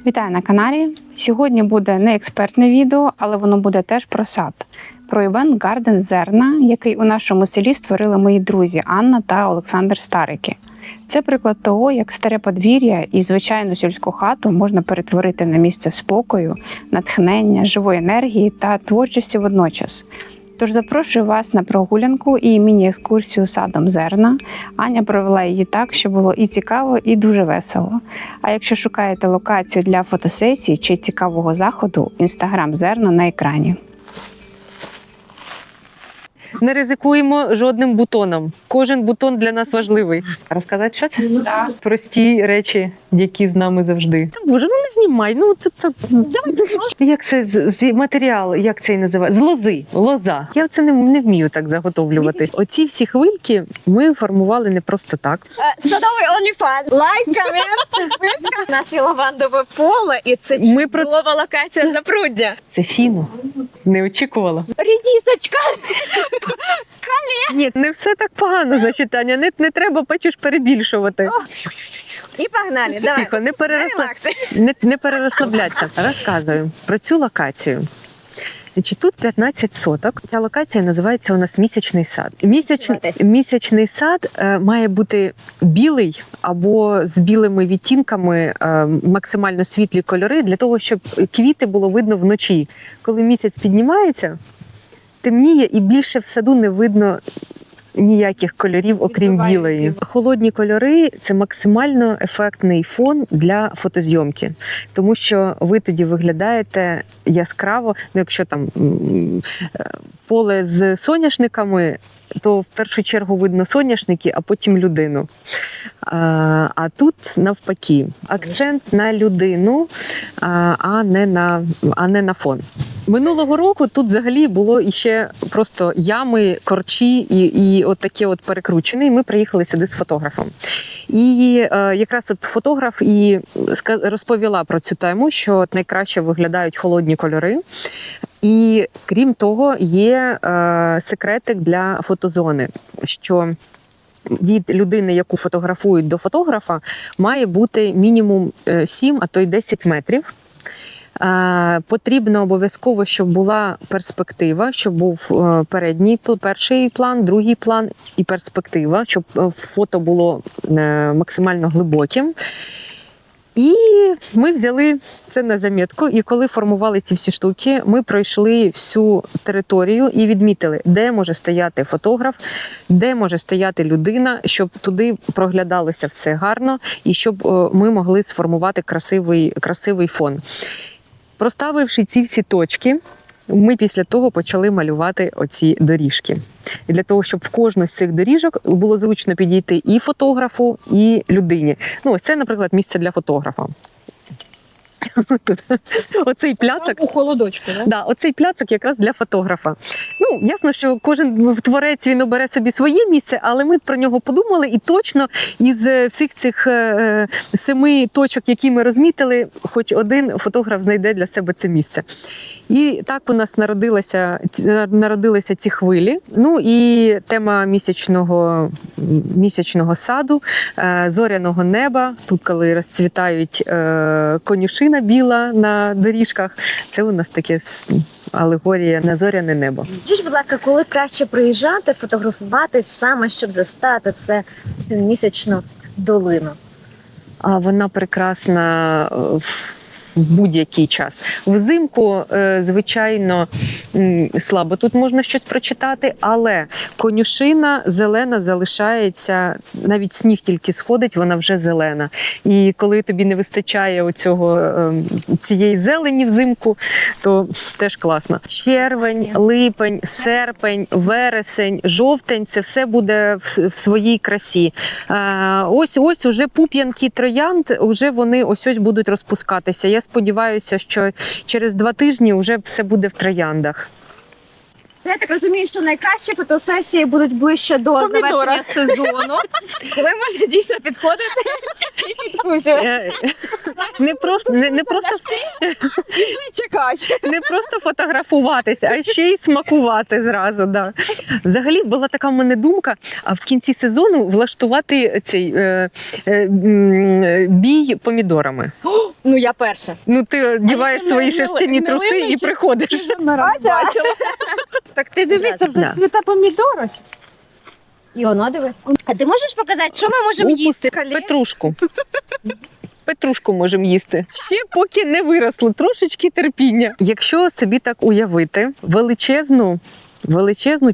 Вітаю на каналі. Сьогодні буде не експертне відео, але воно буде теж про сад. Про івент Гарден Зерна, який у нашому селі створили мої друзі Анна та Олександр Старики. Це приклад того, як старе подвір'я і звичайну сільську хату можна перетворити на місце спокою, натхнення, живої енергії та творчості водночас. Тож запрошую вас на прогулянку і міні-екскурсію садом Зерна. Аня провела її так, що було і цікаво, і дуже весело. А якщо шукаєте локацію для фотосесії чи цікавого заходу, інстаграм Зерна на екрані. Не ризикуємо жодним бутоном. Кожен бутон для нас важливий. Розказати, що це? Так. Прості речі, які з нами завжди. Та боже, не знімай. Як це з матеріалу, як це і називає? З лози. Лоза. Я це не вмію так заготовлювати. Оці всі хвильки ми формували не просто так. Садовий OnlyFans. Лайк, комент, підписка. У нас є лавандове поле, і це чудова локація Запруддя. Це сіно. Не очікувала. Рідісочка. Ні, не все так погано, значить, Таня. Не треба, бачиш, перебільшувати. І погнали, давай. Тихо, Релакси. не перерозслабляться. Розказую про цю локацію. Значить, тут 15 соток. Ця локація називається у нас місячний сад. Місячний сад має бути білий або з білими відтінками, максимально світлі кольори, для того, щоб квіти було видно вночі. Коли місяць піднімається, темніє і більше в саду не видно ніяких кольорів, окрім білої. Холодні кольори – це максимально ефектний фон для фотозйомки, тому що ви тоді виглядаєте яскраво. Якщо там поле з соняшниками, то в першу чергу видно соняшники, а потім людину. А тут навпаки, акцент на людину, а не на фон. Минулого року тут взагалі було іще просто ями, корчі і от таке от перекручене. І ми приїхали сюди з фотографом. І якраз от фотограф і розповіла про цю тему, що от найкраще виглядають холодні кольори. І крім того, є секретик для фотозони, що від людини, яку фотографують, до фотографа має бути мінімум 7, а то й 10 метрів. Потрібно обов'язково, щоб була перспектива, щоб був перший план, другий план і перспектива, щоб фото було максимально глибоким. І ми взяли це на замітку, і коли формували ці всі штуки, ми пройшли всю територію і відмітили, де може стояти фотограф, де може стояти людина, щоб туди проглядалося все гарно і щоб ми могли сформувати красивий фон. Проставивши ці всі точки, ми після того почали малювати оці доріжки. І для того, щоб в кожну з цих доріжок було зручно підійти і фотографу, і людині. Ну, ось це, наприклад, місце для фотографа. Оцей пляцок. У холодочку, да? Да, оцей пляцок якраз для фотографа. Ну, ясно, що кожен творець, він обере собі своє місце, але ми про нього подумали, і точно із всіх цих 7 точок, які ми розмітили, хоч один фотограф знайде для себе це місце. І так у нас народилися ці хвилі. Ну і тема місячного саду, зоряного неба. Тут, коли розцвітають конюшина біла на доріжках, це у нас таке алегорія на зоряне небо. Скажіть, будь ласка, коли краще приїжджати, фотографувати саме, щоб застати цю місячну долину? А вона прекрасна в будь-який час. Взимку, звичайно, слабо тут можна щось прочитати, але конюшина зелена залишається, навіть сніг тільки сходить, вона вже зелена. І коли тобі не вистачає цієї зелені взимку, то теж класно. Червень, липень, серпень, вересень, жовтень – це все буде в своїй красі. Ось уже пуп'янки троянд, вже вони ось будуть розпускатися. Я сподіваюся, що через 2 тижні вже все буде в трояндах. Це я так розумію, що найкращі фотосесії будуть ближче до завершення сезону. Коли можна дійсно підходити і друзі. Не просто І вже чекати. не просто фотографуватись, а ще й смакувати зразу. Да. Взагалі була така в мене думка, а в кінці сезону влаштувати цей бій помідорами. Ну я перша. Ну ти одягаєш свої шерстяні труси і приходиш. Так ти дивися, вже Да. цвіте помідори. І воно дивись. А ти можеш показати, що ми можемо їсти? Петрушку. Петрушку можемо їсти. Ще поки не виросло, трошечки терпіння. Якщо собі так уявити, величезну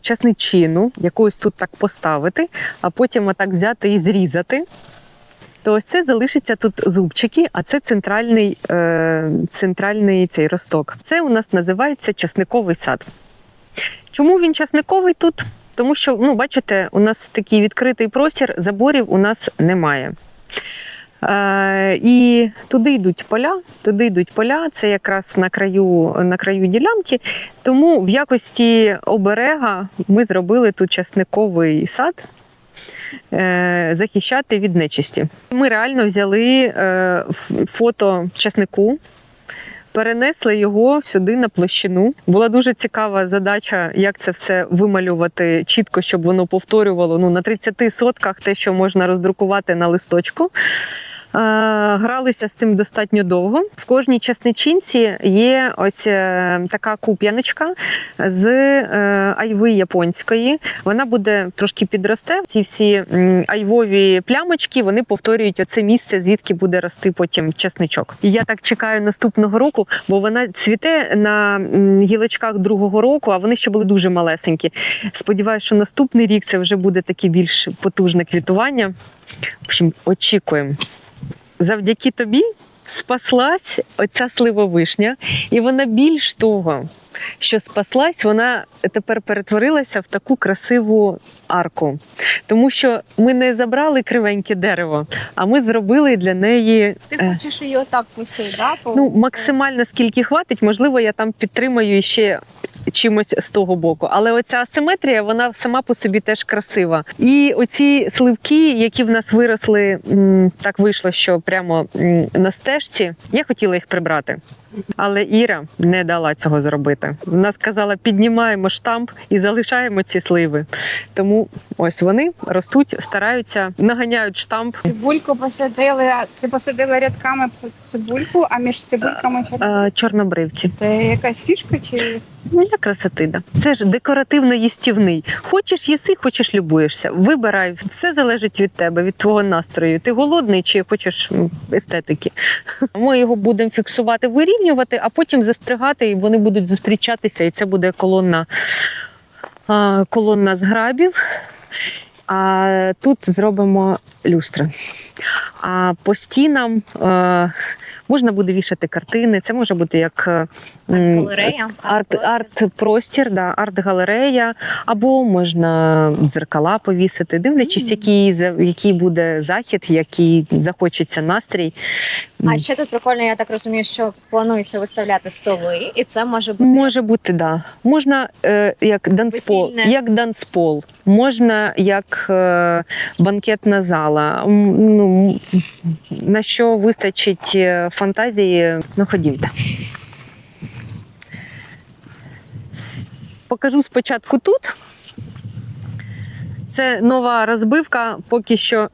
часничину, якусь тут так поставити, а потім отак взяти і зрізати, то ось це залишиться тут зубчики, а це центральний цей росток. Це у нас називається часниковий сад. Чому він часниковий тут? Тому що, бачите, у нас такий відкритий простір, заборів у нас немає. І туди йдуть поля, це якраз на краю ділянки. Тому в якості оберега ми зробили тут часниковий сад, захищати від нечисті. Ми реально взяли фото часнику, перенесли його сюди на площину. Була дуже цікава задача, як це все вималювати чітко, щоб воно повторювало на 30 сотках те, що можна роздрукувати на листочку. Гралися з цим достатньо довго. В кожній часничинці є ось така куп'яночка з айви японської. Вона буде трошки підросте. Ці всі айвові плямочки, вони повторюють оце місце, звідки буде рости потім часничок. І я так чекаю наступного року, бо вона цвіте на гілочках другого року, а вони ще були дуже малесенькі. Сподіваюся, що наступний рік це вже буде таке більш потужне квітування. В общем, очікуємо. Завдяки тобі спаслась оця сливовишня, і вона більш того, що спаслась, вона тепер перетворилася в таку красиву арку. Тому що ми не забрали кривеньке дерево, а ми зробили для неї... Ти хочеш її отак пустити, так? Максимально скільки хватить, можливо, я там підтримаю ще чимось з того боку. Але оця асиметрія, вона сама по собі теж красива. І оці сливки, які в нас виросли, так вийшло, що прямо на стежці, я хотіла їх прибрати. Але Іра не дала цього зробити. Вона сказала, піднімаємо штамп і залишаємо ці сливи. Тому ось вони ростуть, стараються, наганяють штамп. Цибульку посадили, ти посадила рядками цибульку, а між цибульками Чорнобривці. це якась фішка чи... Для красоти, да. Це ж декоративно-їстівний. Хочеш їси, хочеш любуєшся. Вибирай, все залежить від тебе, від твого настрою. Ти голодний чи хочеш естетики. Ми його будемо фіксувати, вирівнювати, а потім застригати, і вони будуть зустрічатися, і це буде колонна з грабів. А тут зробимо люстри. А по стінам можна буде вішати картини. Це може бути як арт-простір, да, арт-галерея, або можна дзеркала повісити, дивлячись, який буде захід, який захочеться настрій. А ще тут прикольно, я так розумію, що планується виставляти столи, і це може бути... Може бути, так. Да. Можна як данцпол, можна як банкетна зала. На що вистачить фантазії, ходімте. Покажу спочатку тут. Це нова розбивка, поки що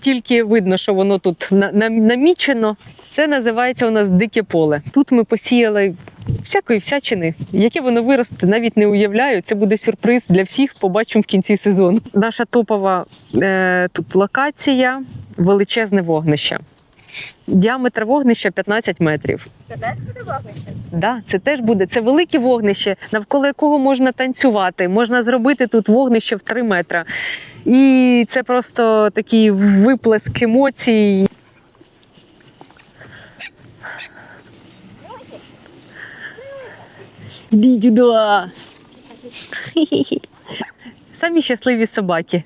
тільки видно, що воно тут намічено. Це називається у нас дике поле. Тут ми посіяли всякої всячини. Яке воно виросте, навіть не уявляю. Це буде сюрприз для всіх, побачимо в кінці сезону. Наша топова тут локація, величезне вогнище. Діаметр вогнища 15 метрів. Це теж буде вогнище? Да, це теж буде. Це велике вогнище, навколо якого можна танцювати. Можна зробити тут вогнище в 3 метри. І це просто такий виплеск емоцій. Іди сюди. Самі щасливі собаки.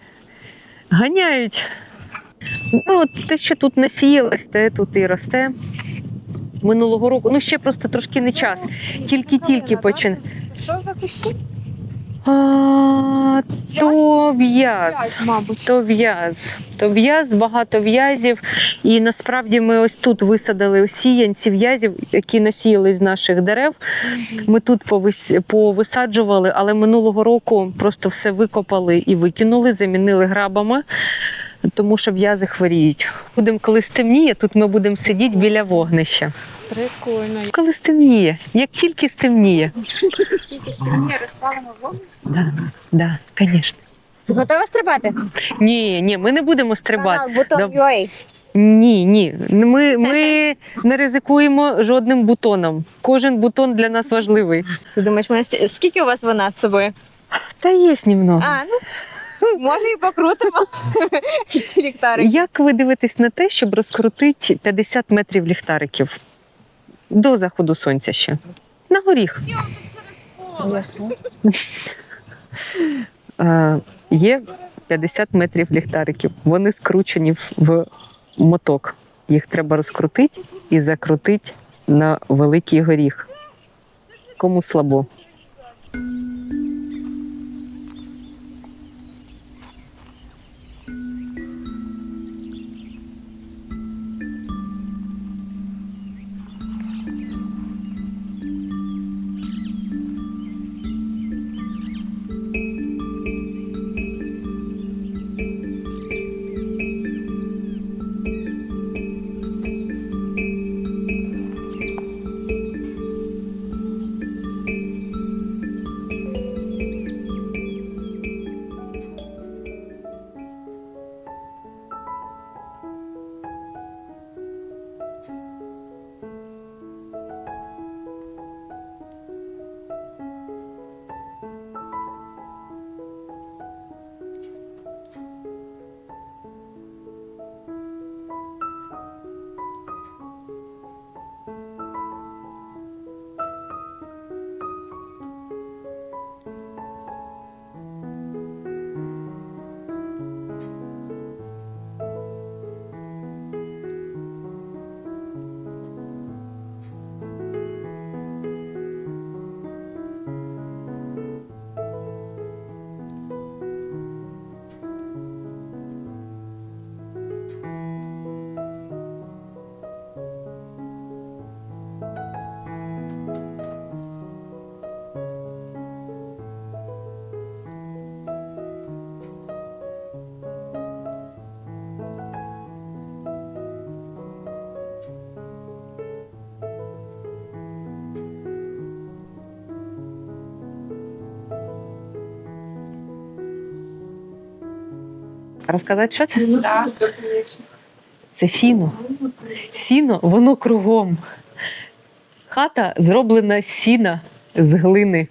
Ганяють. Те, що тут насіялось, те тут і росте. Минулого року, ще просто трошки не час. Тільки почне. Що за кущі? То в'яз, мабуть, то в'яз, багато в'язів. І насправді ми ось тут висадили сіянці в'язів, які насіяли з наших дерев. Ми тут повисаджували, але минулого року просто все викопали і викинули, замінили грабами, тому що в'язи хворіють. Будемо, коли стемніє, тут ми будемо сидіти біля вогнища. Прикольно. Коли стемніє, як тільки стемніє. Тільки стемніє, розпалимо вогнище. Да, звісно. Готова стрибати? Ні, ми не будемо стрибати. Канал Бутон.ua. Ні. Ми не ризикуємо жодним бутоном. Кожен бутон для нас важливий. Ти думаєш, скільки у вас вона з собою? Та є немного. Може і покрутимо ці ліхтарики. Як ви дивитесь на те, щоб розкрутити 50 метрів ліхтариків до заходу сонця ще? На горіх. Є 50 метрів ліхтариків. Вони скручені в моток. Їх треба розкрутити і закрутити на великий горіх. Кому слабо. Розказати, що це? Так. Це сіно. Сіно, воно кругом. Хата зроблена з сіна, з глини.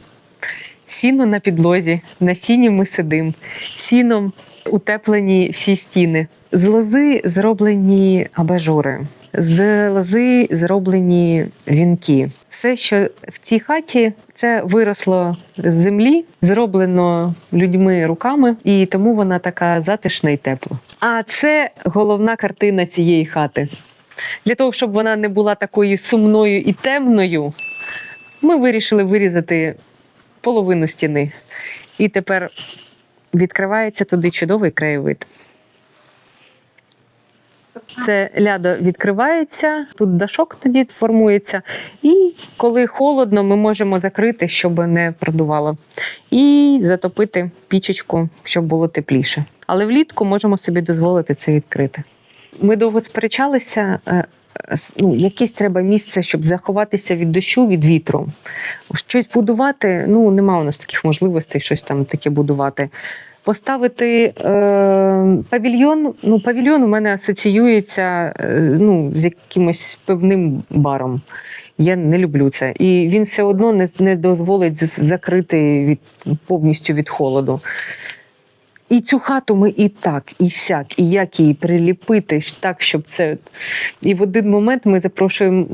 Сіно на підлозі, на сіні ми сидимо. Сіном утеплені всі стіни. З лози зроблені абажури. З лози зроблені вінки. Все, що в цій хаті, це виросло з землі, зроблено людьми руками, і тому вона така затишна і тепла. А це головна картина цієї хати. Для того, щоб вона не була такою сумною і темною, ми вирішили вирізати половину стіни. І тепер відкривається туди чудовий краєвид. Це лядо відкривається, тут дашок тоді формується. І коли холодно, ми можемо закрити, щоб не продувало. І затопити пічечку, щоб було тепліше. Але влітку можемо собі дозволити це відкрити. Ми довго сперечалися, якесь треба місце, щоб заховатися від дощу, від вітру. Щось будувати, нема у нас таких можливостей, щось там таке будувати. Поставити павільйон. Павільйон у мене асоціюється з якимось певним баром. Я не люблю це. І він все одно не дозволить закрити повністю від холоду. І цю хату ми і так, і сяк, і як її приліпити так, щоб це... І в один момент ми запрошуємо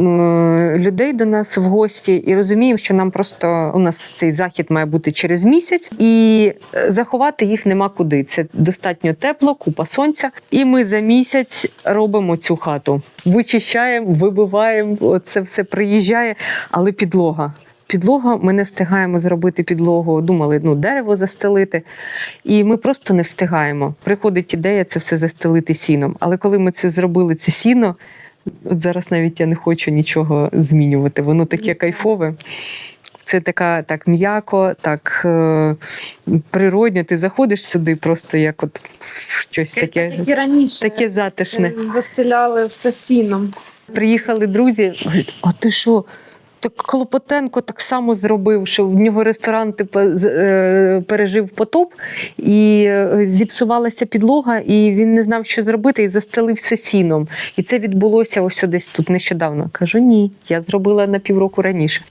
людей до нас в гості і розуміємо, що нам просто... У нас цей захід має бути через місяць, і заховати їх нема куди. Це достатньо тепло, купа сонця. І ми за місяць робимо цю хату. Вичищаємо, вибиваємо, це все приїжджає, але підлога. підлога, ми не встигаємо зробити підлогу, думали, дерево застелити, і ми просто не встигаємо. Приходить ідея це все застелити сіном. Але коли ми це зробили, це сіно, от зараз навіть я не хочу нічого змінювати, воно таке кайфове. Це так м'яко, так природньо. Ти заходиш сюди просто як от щось таке, Як і раніше таке затишне. застеляли все сіном. Приїхали друзі, говорять, а ти що, так Клопотенко так само зробив, що в нього ресторан пережив потоп, і зіпсувалася підлога, і він не знав, що зробити, і застелив все сіном. І це відбулося ось десь тут нещодавно. Кажу, ні, я зробила на півроку раніше.